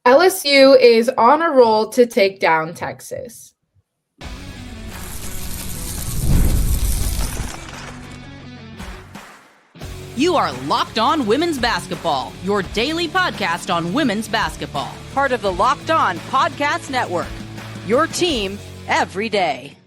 LSU is on a roll to take down Texas. You are Locked On Women's Basketball, your daily podcast on women's basketball. Part of the Locked On Podcast Network, your team every day.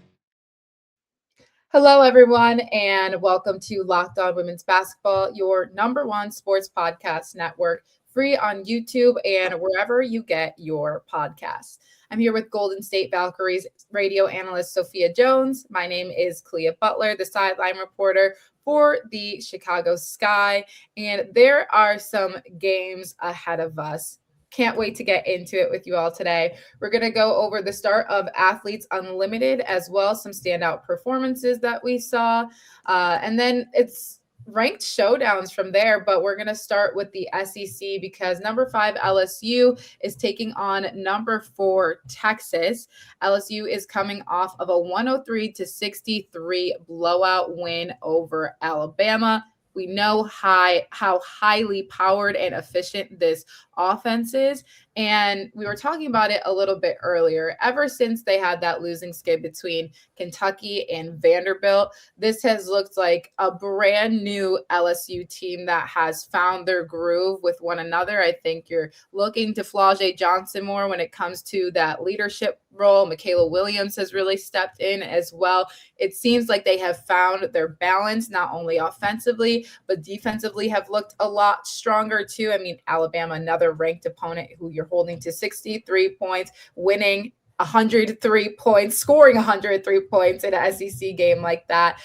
Hello, everyone, and welcome to Locked On Women's Basketball, your number one sports podcast network, free on YouTube and wherever you get your podcasts. I'm here with Golden State Valkyries radio analyst Sophia Jones. My name is Kalia Butler, the sideline reporter for the Chicago Sky, and there are some games ahead of us. Can't wait to get into it with you all today. We're going to go over the start of Athletes Unlimited as well, some standout performances that we saw, and then it's ranked showdowns from there, but we're going to start with the SEC because number 5 LSU is taking on number 4 Texas. LSU is coming off of a 103-63 blowout win over Alabama. We know how highly powered and efficient this offense is. And we were talking about it a little bit earlier. Ever since they had that losing skid between Kentucky and Vanderbilt, this has looked like a brand new LSU team that has found their groove with one another. I think you're looking to Flau'jae Johnson more when it comes to that leadership role. Michaela Williams has really stepped in as well. It seems like they have found their balance, not only offensively, but defensively have looked a lot stronger too. I mean, Alabama, another ranked opponent who you're holding to 63 points, winning 103 points, scoring 103 points in an SEC game like that.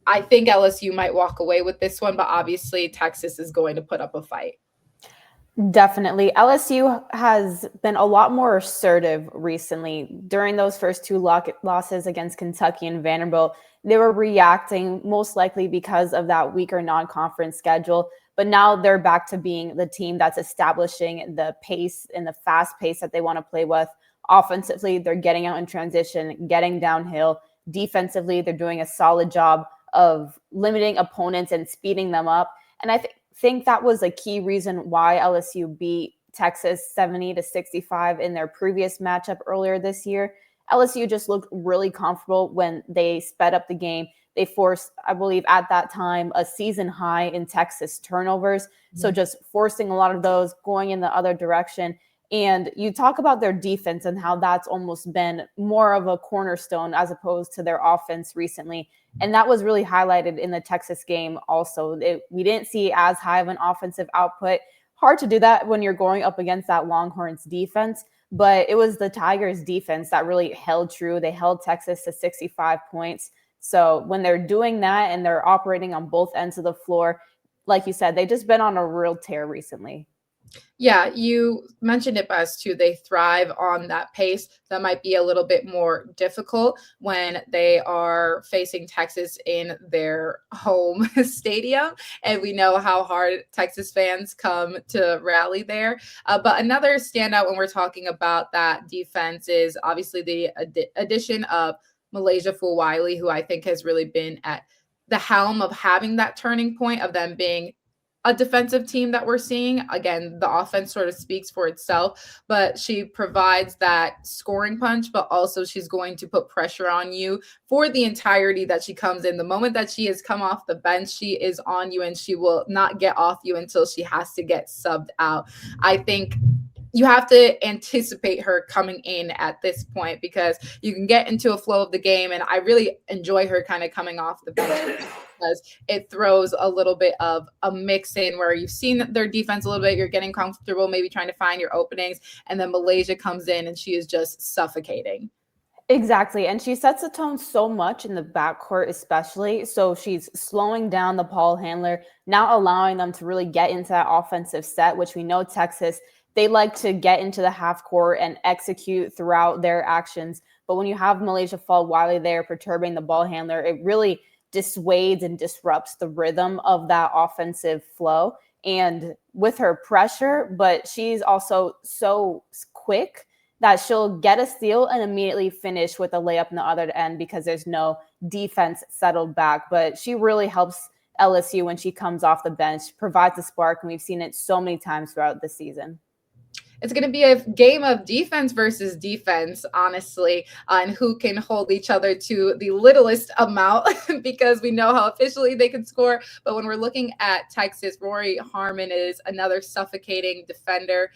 I think LSU might walk away with this one, but obviously Texas is going to put up a fight. Definitely. LSU has been a lot more assertive recently. During those first two losses against Kentucky and Vanderbilt, they were reacting most likely because of that weaker non-conference schedule. But now they're back to being the team that's establishing the pace and the fast pace that they want to play with. Offensively, they're getting out in transition, getting downhill. Defensively, they're doing a solid job of limiting opponents and speeding them up. And I think that was a key reason why LSU beat Texas 70-65 in their previous matchup earlier this year. LSU just looked really comfortable when they sped up the game. They forced, I believe at that time, a season high in Texas turnovers. So just forcing a lot of those, going in the other direction. And you talk about their defense and how that's almost been more of a cornerstone as opposed to their offense recently. And that was really highlighted in the Texas game also. We didn't see as high of an offensive output. Hard to do that when you're going up against that Longhorns defense. But it was the Tigers defense that really held true. They held Texas to 65 points. So when they're doing that and they're operating on both ends of the floor, like you said, they've just been on a real tear recently. Yeah, you mentioned it best too. They thrive on that pace. That might be a little bit more difficult when they are facing Texas in their home stadium. And we know how hard Texas fans come to rally there. But another standout when we're talking about that defense is obviously the addition of MiLaysia Fulwiley, who I think has really been at the helm of having that turning point of them being a defensive team that we're seeing. Again, the offense sort of speaks for itself, but she provides that scoring punch, but also she's going to put pressure on you for the entirety that she comes in. The moment that she has come off the bench, she is on you and she will not get off you until she has to get subbed out. I think you have to anticipate her coming in at this point because you can get into a flow of the game. And I really enjoy her kind of coming off the bench because it throws a little bit of a mix in where you've seen their defense a little bit. You're getting comfortable, maybe trying to find your openings. And then MiLaysia comes in and she is just suffocating. Exactly. And she sets the tone so much in the backcourt, especially. So she's slowing down the ball handler, now allowing them to really get into that offensive set, which we know Texas, they like to get into the half court and execute throughout their actions. But when you have MiLaysia Fulwiley there perturbing the ball handler, it really dissuades and disrupts the rhythm of that offensive flow. And with her pressure, but she's also so quick that she'll get a steal and immediately finish with a layup in the other end because there's no defense settled back. But she really helps LSU when she comes off the bench, provides a spark, and we've seen it so many times throughout the season. It's going to be a game of defense versus defense, honestly, and who can hold each other to the littlest amount because we know how efficiently they can score. But when we're looking at Texas, Rori Harmon is another suffocating defender.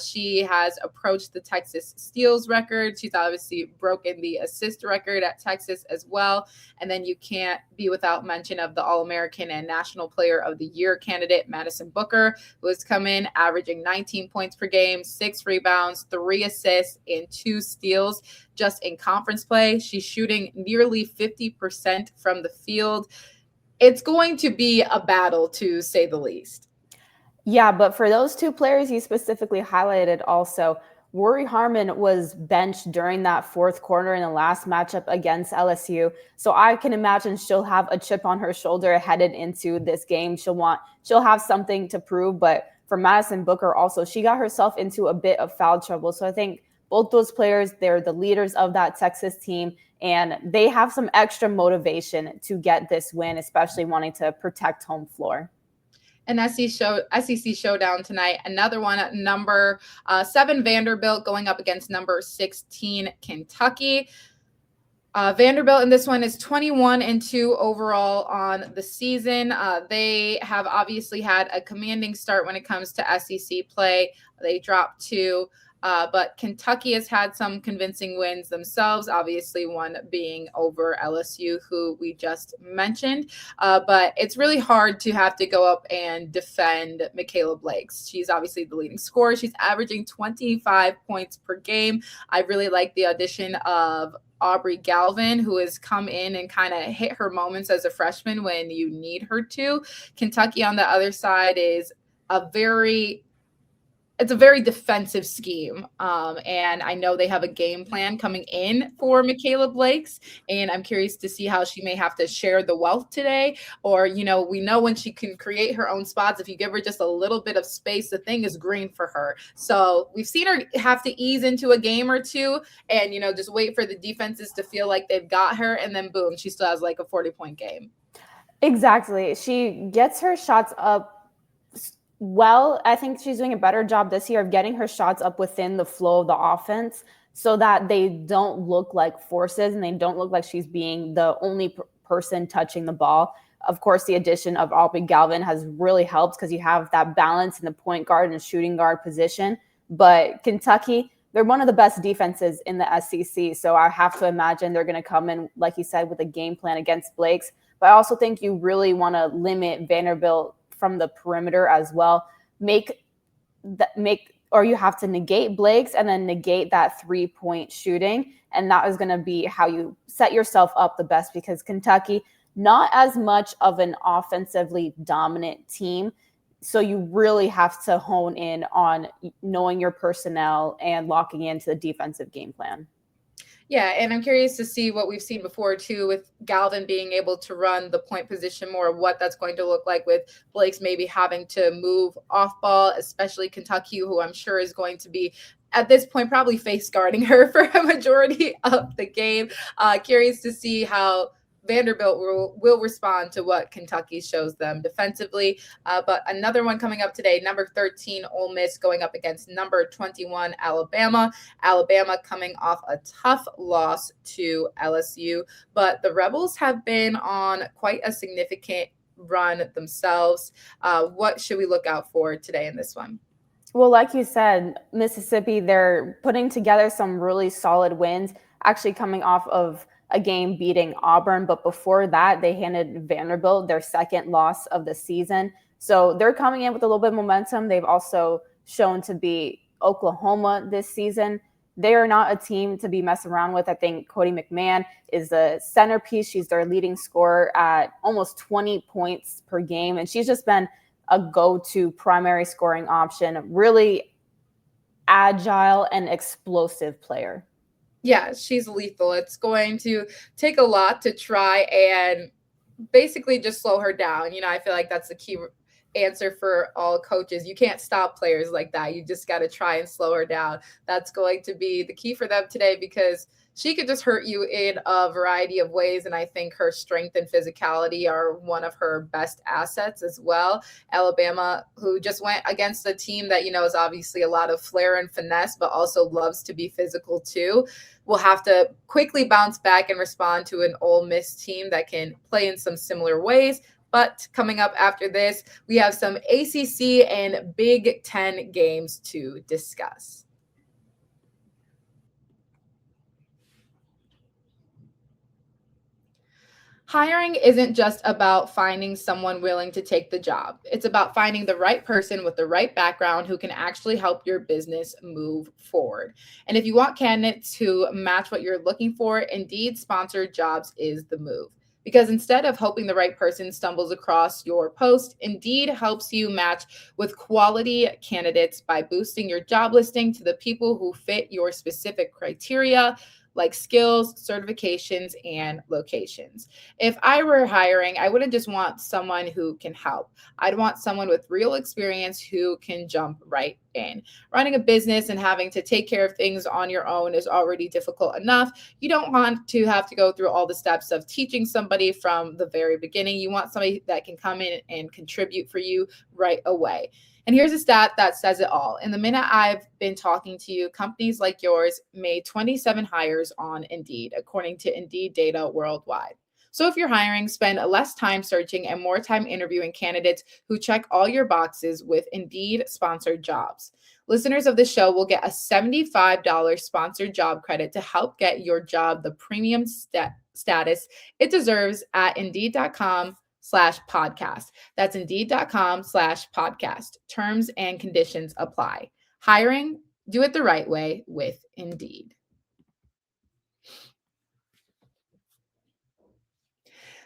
She has approached the Texas steals record. She's obviously broken the assist record at Texas as well. And then you can't be without mention of the All-American and National Player of the Year candidate, Madison Booker, who has come in averaging 19 points per game, 6 rebounds, 3 assists, and 2 steals just in conference play. She's shooting nearly 50% from the field. It's going to be a battle, to say the least. Yeah, but for those 2 players you specifically highlighted also, Rori Harmon was benched during that fourth quarter in the last matchup against LSU. So I can imagine she'll have a chip on her shoulder headed into this game. She'll have something to prove. But for Madison Booker also, she got herself into a bit of foul trouble. So I think both those players, they're the leaders of that Texas team, and they have some extra motivation to get this win, especially wanting to protect home floor. An SEC showdown tonight. Another one at number 7 Vanderbilt going up against number 16 Kentucky. Vanderbilt in this one is 21-2 overall on the season. They have obviously had a commanding start when it comes to SEC play. They dropped 2. But Kentucky has had some convincing wins themselves, obviously one being over LSU, who we just mentioned. But it's really hard to have to go up and defend Michaela Blakes. She's obviously the leading scorer. She's averaging 25 points per game. I really like the addition of Aubrey Galvin, who has come in and kind of hit her moments as a freshman when you need her to. Kentucky on the other side is it's a very defensive scheme. And I know they have a game plan coming in for Michaela Blakes. And I'm curious to see how she may have to share the wealth today. Or, we know when she can create her own spots, if you give her just a little bit of space, the thing is green for her. So we've seen her have to ease into a game or two and, just wait for the defenses to feel like they've got her. And then boom, she still has like a 40-point game. Exactly. She gets her shots up. Well, I think she's doing a better job this year of getting her shots up within the flow of the offense so that they don't look like forces and they don't look like she's being the only person touching the ball. Of course, the addition of Aubrey Galvin has really helped because you have that balance in the point guard and shooting guard position. But Kentucky, they're one of the best defenses in the SEC. So I have to imagine they're going to come in, like you said, with a game plan against Blakes. But I also think you really want to limit Vanderbilt from the perimeter as well. Or you have to negate Blakes and then negate that 3-point shooting. And that is going to be how you set yourself up the best, because Kentucky, not as much of an offensively dominant team. So you really have to hone in on knowing your personnel and locking into the defensive game plan. Yeah, and I'm curious to see what we've seen before, too, with Galvin being able to run the point position more, what that's going to look like with Blakes maybe having to move off ball, especially Kentucky, who I'm sure is going to be, at this point, probably face guarding her for a majority of the game. Curious to see how Vanderbilt will respond to what Kentucky shows them defensively. But another one coming up today, number 13, Ole Miss going up against number 21, Alabama. Alabama coming off a tough loss to LSU. But the Rebels have been on quite a significant run themselves. What should we look out for today in this one? Well, like you said, Mississippi, they're putting together some really solid wins, actually coming off of a game beating Auburn. But before that, they handed Vanderbilt their second loss of the season. So they're coming in with a little bit of momentum. They've also shown to be Oklahoma this season. They are not a team to be messing around with. I think Cody McMahon is the centerpiece. She's their leading scorer at almost 20 points per game. And she's just been a go-to primary scoring option, really agile and explosive player. Yeah, she's lethal. It's going to take a lot to try and basically just slow her down. I feel like that's the answer for all coaches. You can't stop players like that. You just got to try and slow her down. That's going to be the key for them today, because she could just hurt you in a variety of ways. And I think her strength and physicality are one of her best assets as well. Alabama, who just went against a team that, is obviously a lot of flair and finesse, but also loves to be physical too, will have to quickly bounce back and respond to an Ole Miss team that can play in some similar ways. But coming up after this, we have some ACC and Big Ten games to discuss. Hiring isn't just about finding someone willing to take the job. It's about finding the right person with the right background who can actually help your business move forward. And if you want candidates who match what you're looking for, Indeed Sponsored Jobs is the move. Because instead of hoping the right person stumbles across your post, Indeed helps you match with quality candidates by boosting your job listing to the people who fit your specific criteria, like skills, certifications, and locations. If I were hiring, I wouldn't just want someone who can help. I'd want someone with real experience who can jump right in. Running a business and having to take care of things on your own is already difficult enough. You don't want to have to go through all the steps of teaching somebody from the very beginning. You want somebody that can come in and contribute for you right away. And here's a stat that says it all. In the minute I've been talking to you, companies like yours made 27 hires on Indeed, according to Indeed data worldwide. So if you're hiring, spend less time searching and more time interviewing candidates who check all your boxes with Indeed Sponsored Jobs. Listeners of the show will get a $75 sponsored job credit to help get your job the premium status it deserves at Indeed.com/podcast. That's Indeed.com/podcast. Terms and conditions apply. Hiring, do it the right way with Indeed.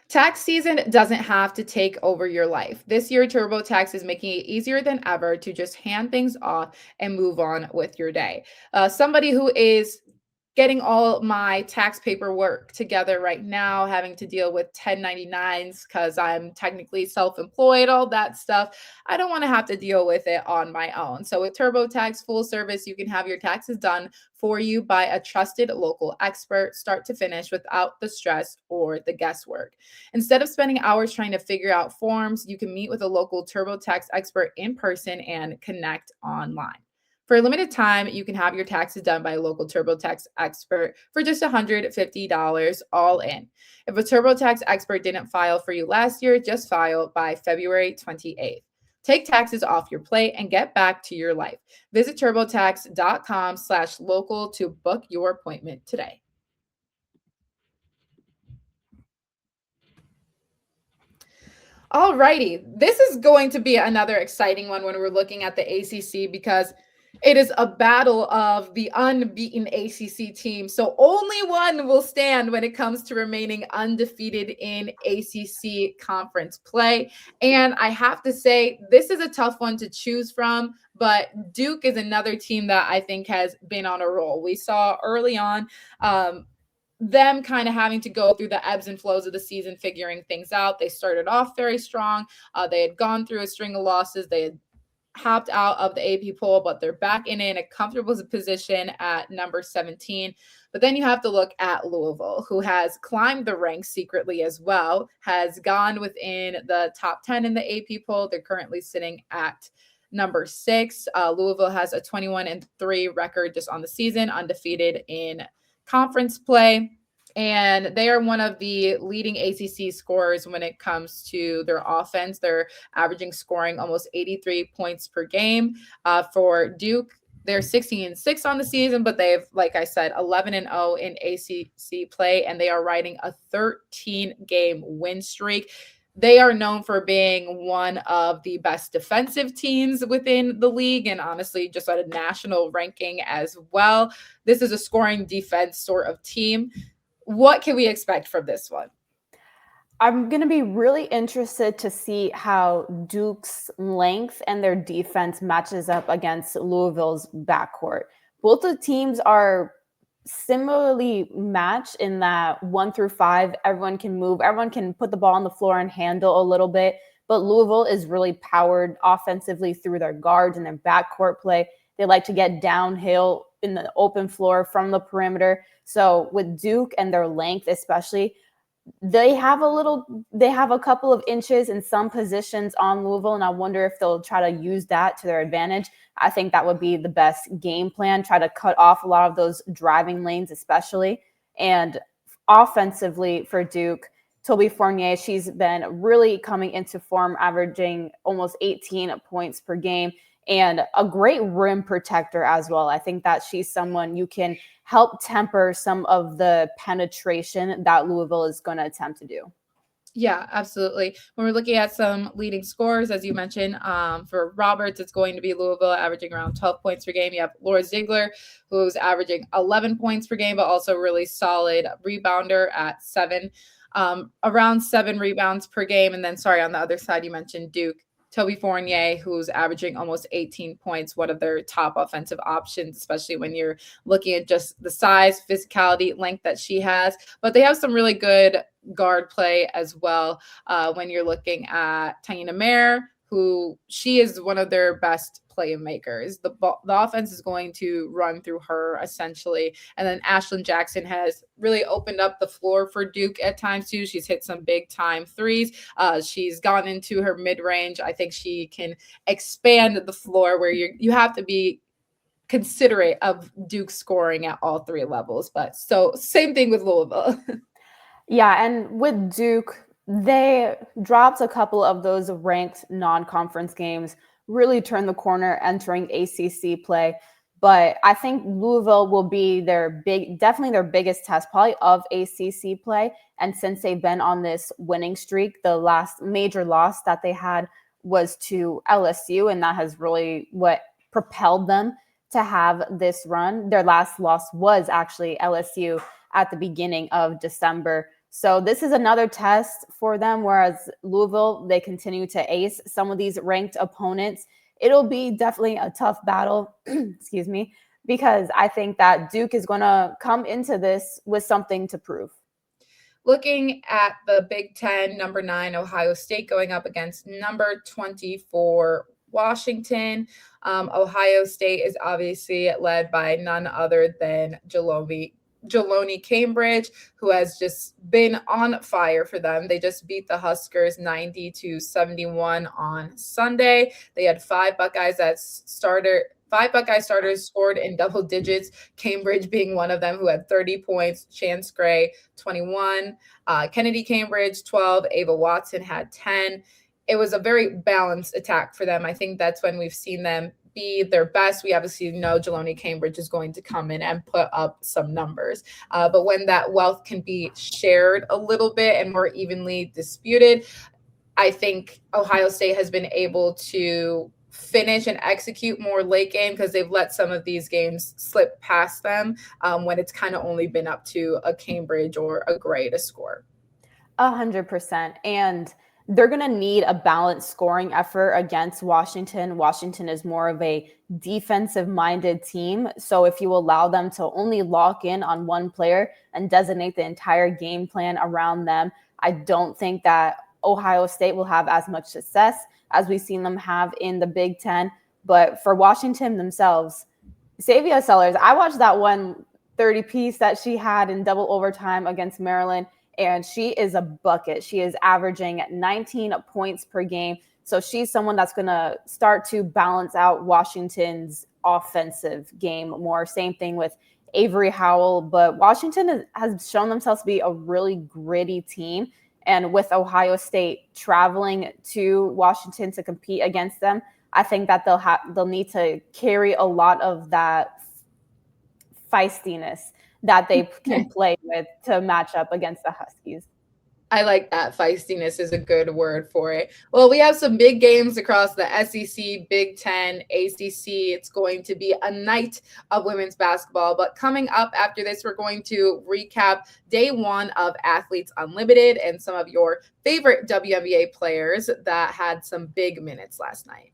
Tax season doesn't have to take over your life. This year, TurboTax is making it easier than ever to just hand things off and move on with your day. Somebody who is getting all my tax paperwork together right now, having to deal with 1099s because I'm technically self-employed, all that stuff. I don't want to have to deal with it on my own. So with TurboTax full service, you can have your taxes done for you by a trusted local expert, start to finish, without the stress or the guesswork. Instead of spending hours trying to figure out forms, you can meet with a local TurboTax expert in person and connect online. For a limited time, you can have your taxes done by a local TurboTax expert for just $150 all in. If a TurboTax expert didn't file for you last year, just file by February 28th. Take taxes off your plate and get back to your life. Visit TurboTax.com/local to book your appointment today. All righty. This is going to be another exciting one when we're looking at the ACC, because it is a battle of the unbeaten ACC team. So only one will stand when it comes to remaining undefeated in ACC conference play. And I have to say, this is a tough one to choose from, but Duke is another team that I think has been on a roll. We saw early on them kind of having to go through the ebbs and flows of the season, figuring things out. They started off very strong. They had gone through a string of losses. They had hopped out of the AP poll, but they're back in a comfortable position at number 17. But then you have to look at Louisville, who has climbed the ranks secretly as well, has gone within the top 10 in the AP poll. They're currently sitting at number 6. Louisville has a 21-3 record just on the season, undefeated in conference play. And they are one of the leading ACC scorers when it comes to their offense. They're averaging scoring almost 83 points per game. For Duke, they're 16-6 on the season, but they've, like I said, 11-0 in ACC play, and they are riding a 13-game win streak. They are known for being one of the best defensive teams within the league, and honestly, just at a national ranking as well. This is a scoring defense sort of team. What can we expect from this one? I'm going to be really interested to see how Duke's length and their defense matches up against Louisville's backcourt. Both the teams are similarly matched in that 1 through 5, everyone can move, everyone can put the ball on the floor and handle a little bit. But Louisville is really powered offensively through their guards and their backcourt play. They like to get downhill in the open floor from the perimeter. So with Duke and their length especially, they have a couple of inches in some positions on Louisville, and I wonder if they'll try to use that to their advantage. I think that would be the best game plan, try to cut off a lot of those driving lanes especially. And offensively for Duke, Toby Fournier, she's been really coming into form, averaging almost 18 points per game and a great rim protector as well. I think that she's someone you can help temper some of the penetration that Louisville is going to attempt to do. Yeah, absolutely. When we're looking at some leading scorers, as you mentioned, for Roberts, it's going to be Louisville averaging around 12 points per game. You have Laura Ziegler, who's averaging 11 points per game, but also really solid rebounder at 7, around 7 rebounds per game. And then, on the other side, you mentioned Duke. Toby Fournier, who's averaging almost 18 points, one of their top offensive options, especially when you're looking at just the size, physicality, length that she has. But they have some really good guard play as well when you're looking at Taina Mayer, who she is one of their best playmakers. The offense is going to run through her essentially. And then Ashlyn Jackson has really opened up the floor for Duke at times too. She's hit some big time threes. She's gone into her mid-range. I think she can expand the floor where you have to be considerate of Duke scoring at all 3 levels. But so same thing with Louisville. Yeah, and with Duke, they dropped a couple of those ranked non-conference games, really turned the corner entering ACC play. But I think Louisville will be definitely their biggest test probably of ACC play. And since they've been on this winning streak, the last major loss that they had was to LSU, and that has really what propelled them to have this run. Their last loss was actually LSU at the beginning of December. So this is another test for them, whereas Louisville, they continue to ace some of these ranked opponents. It'll be definitely a tough battle, excuse me, because I think that Duke is going to come into this with something to prove. Looking at the Big Ten, number 9, Ohio State going up against number 24, Washington. Ohio State is obviously led by none other than Jeloni Cambridge, who has just been on fire for them. They just beat the Huskers 90-71 on Sunday. They had 5 Buckeye starters scored in double digits, Cambridge being one of them, who had 30 points, Chance Gray 21, Kennedy Cambridge 12, Ava Watson had 10. It was a very balanced attack for them. I think that's when we've seen them be their best. We obviously know Jeloni Cambridge is going to come in and put up some numbers. But when that wealth can be shared a little bit and more evenly disputed, I think Ohio State has been able to finish and execute more late game because they've let some of these games slip past them when it's kind of only been up to a Cambridge or a Gray to score. 100%. And they're going to need a balanced scoring effort against Washington. Washington is more of a defensive-minded team. So if you allow them to only lock in on one player and designate the entire game plan around them, I don't think that Ohio State will have as much success as we've seen them have in the Big Ten. But for Washington themselves, Sophia Sellers, I watched that 130-piece that she had in double overtime against Maryland, and she is a bucket. She is averaging 19 points per game. So she's someone that's going to start to balance out Washington's offensive game more. Same thing with Avery Howell. But Washington has shown themselves to be a really gritty team. And with Ohio State traveling to Washington to compete against them, I think that they'll need to carry a lot of that feistiness that they can play with to match up against the Huskies. I like that. Feistiness is a good word for it. Well, we have some big games across the SEC, Big Ten, ACC. It's going to be a night of women's basketball. But coming up after this, we're going to recap day 1 of Athletes Unlimited and some of your favorite WNBA players that had some big minutes last night.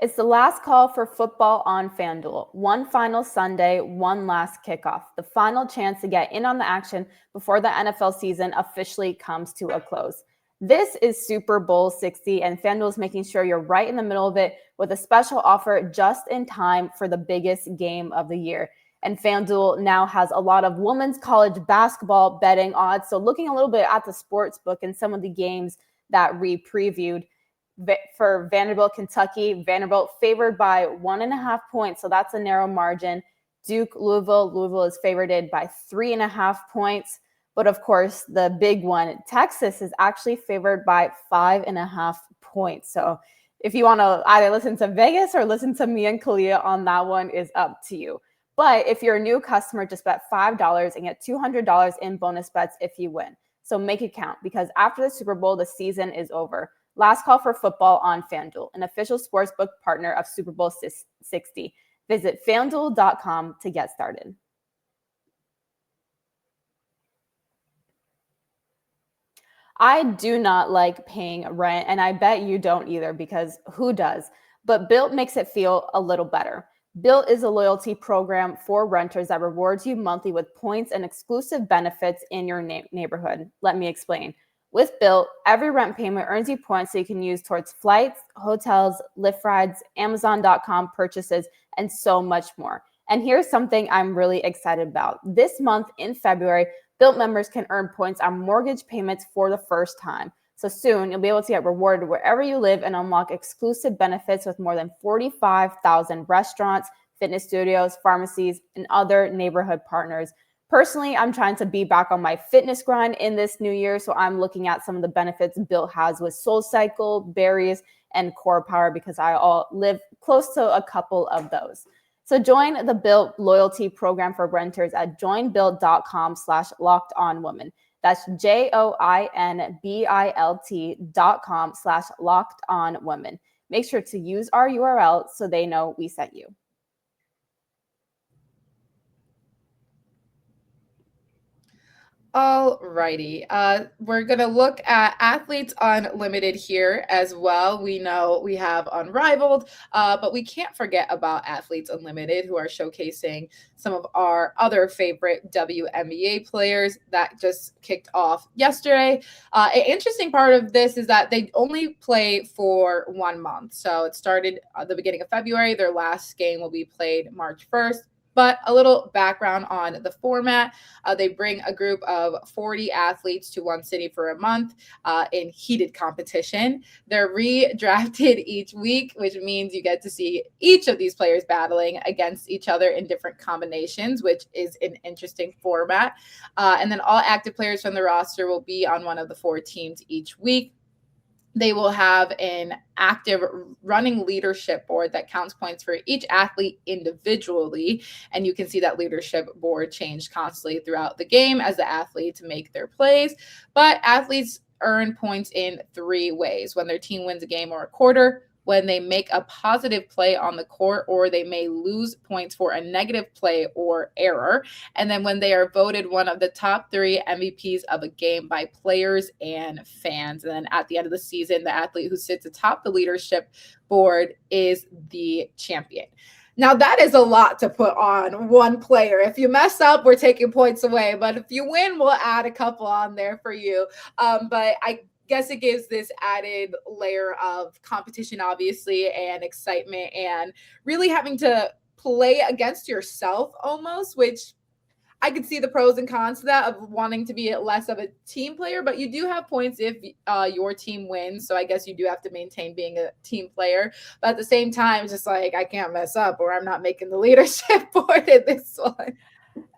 It's the last call for football on FanDuel. One final Sunday, one last kickoff. The final chance to get in on the action before the NFL season officially comes to a close. This is Super Bowl 60, and FanDuel is making sure you're right in the middle of it with a special offer just in time for the biggest game of the year. And FanDuel now has a lot of women's college basketball betting odds. So looking a little bit at the sports book and some of the games that we previewed, for Vanderbilt, Kentucky, Vanderbilt favored by 1.5 points. So that's a narrow margin. Duke, Louisville is favored by 3.5 points. But of course, the big one, Texas is actually favored by 5.5 points. So if you want to either listen to Vegas or listen to me and Kalia on that one, is up to you. But if you're a new customer, just bet $5 and get $200 in bonus bets if you win. So make it count, because after the Super Bowl, the season is over. Last call for football on FanDuel, an official sportsbook partner of Super Bowl 60. Visit FanDuel.com to get started. I do not like paying rent, and I bet you don't either, because who does? But Built makes it feel a little better. Built is a loyalty program for renters that rewards you monthly with points and exclusive benefits in your neighborhood. Let me explain. With Built, every rent payment earns you points so you can use towards flights, hotels, Lyft rides, Amazon.com purchases, and so much more. And here's something I'm really excited about. This month in February, Built members can earn points on mortgage payments for the first time. So soon, you'll be able to get rewarded wherever you live and unlock exclusive benefits with more than 45,000 restaurants, fitness studios, pharmacies, and other neighborhood partners. Personally, I'm trying to be back on my fitness grind in this new year, so I'm looking at some of the benefits Built has with SoulCycle, Berries, and Core Power, because I all live close to a couple of those. So join the Built loyalty program for renters at joinbuilt.com/lockedonwomen. That's JOINBILT.com/lockedonwomen. Make sure to use our URL so they know we sent you. All righty. We're going to look at Athletes Unlimited here as well. We know we have Unrivaled, but we can't forget about Athletes Unlimited, who are showcasing some of our other favorite WNBA players that just kicked off yesterday. An interesting part of this is that they only play for 1 month. So it started at the beginning of February. Their last game will be played March 1st. But a little background on the format. They bring a group of 40 athletes to one city for a month in heated competition. They're redrafted each week, which means you get to see each of these players battling against each other in different combinations, which is an interesting format. And then all active players from the roster will be on one of the 4 teams each week. They will have an active running leadership board that counts points for each athlete individually. And you can see that leadership board change constantly throughout the game as the athletes make their plays. But athletes earn points in 3 ways: when their team wins a game or a quarter, when they make a positive play on the court, or they may lose points for a negative play or error. And then when they are voted one of the top 3 MVPs of a game by players and fans. And then at the end of the season, the athlete who sits atop the leadership board is the champion. Now, that is a lot to put on one player. If you mess up, we're taking points away. But if you win, we'll add a couple on there for you. But I guess it gives this added layer of competition, obviously, and excitement, and really having to play against yourself almost, which I could see the pros and cons to that, of wanting to be less of a team player, but you do have points if your team wins. So I guess you do have to maintain being a team player. But at the same time, it's just like, I can't mess up or I'm not making the leadership board in this one.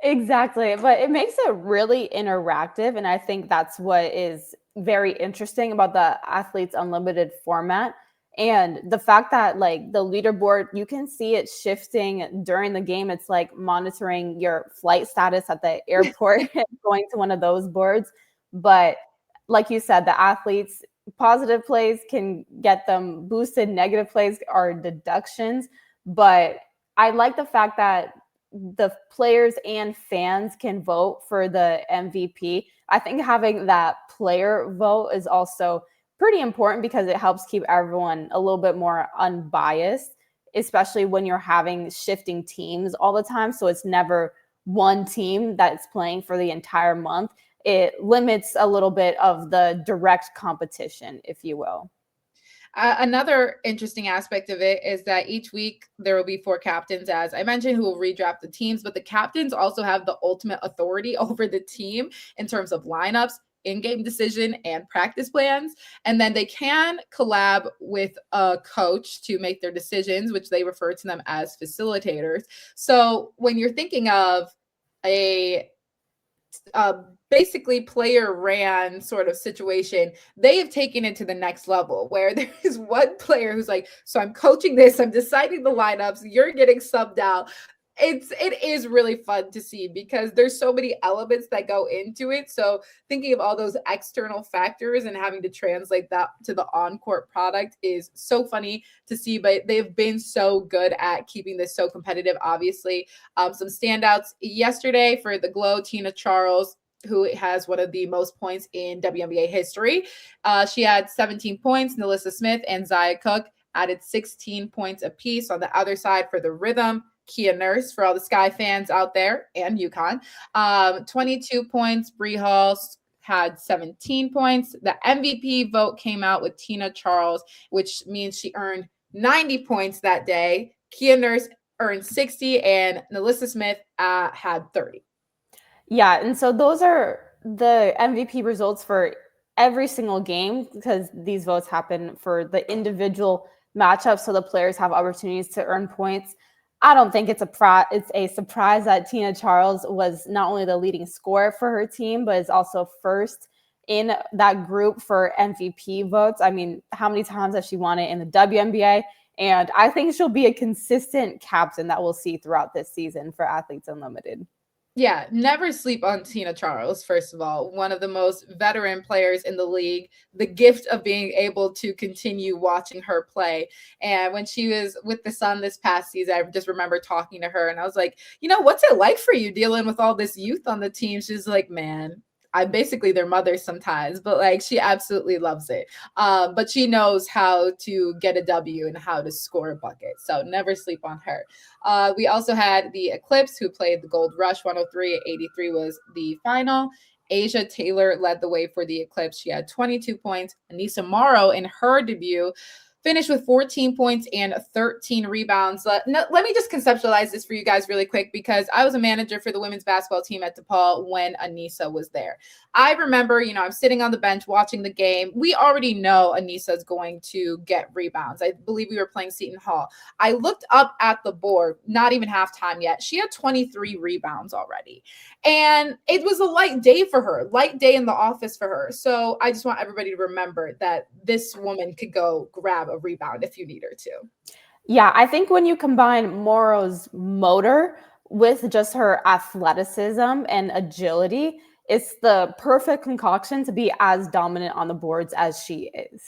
Exactly. But it makes it really interactive. And I think that's what is very interesting about the Athletes Unlimited format. And the fact that like the leaderboard, you can see it shifting during the game. It's like monitoring your flight status at the airport and going to one of those boards. But like you said, the athletes, positive plays can get them boosted. Negative plays are deductions. But I like the fact that the players and fans can vote for the MVP. I think having that player vote is also pretty important because it helps keep everyone a little bit more unbiased, especially when you're having shifting teams all the time. So it's never one team that's playing for the entire month. It limits a little bit of the direct competition, if you will. Another interesting aspect of it is that each week there will be 4 captains, as I mentioned, who will redraft the teams, but the captains also have the ultimate authority over the team in terms of lineups, in-game decision, and practice plans. And then they can collab with a coach to make their decisions, which they refer to them as facilitators. So when you're thinking of a basically player ran sort of situation, they have taken it to the next level where there is one player who's like, so I'm coaching this, I'm deciding the lineups, you're getting subbed out. It is really fun to see because there's so many elements that go into it. So thinking of all those external factors and having to translate that to the on-court product is so funny to see, but they've been so good at keeping this so competitive. Obviously, some standouts yesterday for the Glow, Tina Charles, who has one of the most points in WNBA history. She had 17 points. NiLaysia Smith and Zia Cook added 16 points apiece. On the other side for the Rhythm, Kia Nurse, for all the Sky fans out there, and UConn, 22 points. Bree Hall had 17 points. The MVP vote came out with Tina Charles, which means she earned 90 points that day. Kia Nurse earned 60, and NiLaysia Smith had 30. Yeah, and so those are the MVP results for every single game because these votes happen for the individual matchups, so the players have opportunities to earn points. I don't think it's a surprise that Tina Charles was not only the leading scorer for her team, but is also first in that group for MVP votes. I mean, how many times has she won it in the WNBA? And I think she'll be a consistent captain that we'll see throughout this season for Athletes Unlimited. Yeah, never sleep on Tina Charles, first of all. One of the most veteran players in the league, the gift of being able to continue watching her play. And when she was with the Sun this past season, I just remember talking to her and I was like, what's it like for you dealing with all this youth on the team? She's like, man, I'm basically their mother sometimes, but like she absolutely loves it. But she knows how to get a W and how to score a bucket. So never sleep on her. We also had the Eclipse, who played the Gold Rush. 103-83 was the final. Asia Taylor led the way for the Eclipse. She had 22 points. Anissa Morrow, in her debut, finished with 14 points and 13 rebounds. Let me just conceptualize this for you guys really quick because I was a manager for the women's basketball team at DePaul when Anissa was there. I remember, I'm sitting on the bench watching the game. We already know Anissa is going to get rebounds. I believe we were playing Seton Hall. I looked up at the board, not even halftime yet. She had 23 rebounds already. And it was a light day for her, light day in the office for her. So I just want everybody to remember that this woman could go grab a rebound if you need her to. Yeah, I think when you combine Morrow's motor with just her athleticism and agility, it's the perfect concoction to be as dominant on the boards as she is.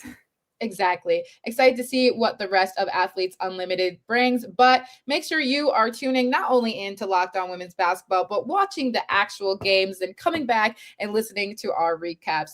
Exactly. Excited to see what the rest of Athletes Unlimited brings, but make sure you are tuning not only into Locked On Women's Basketball, but watching the actual games and coming back and listening to our recaps.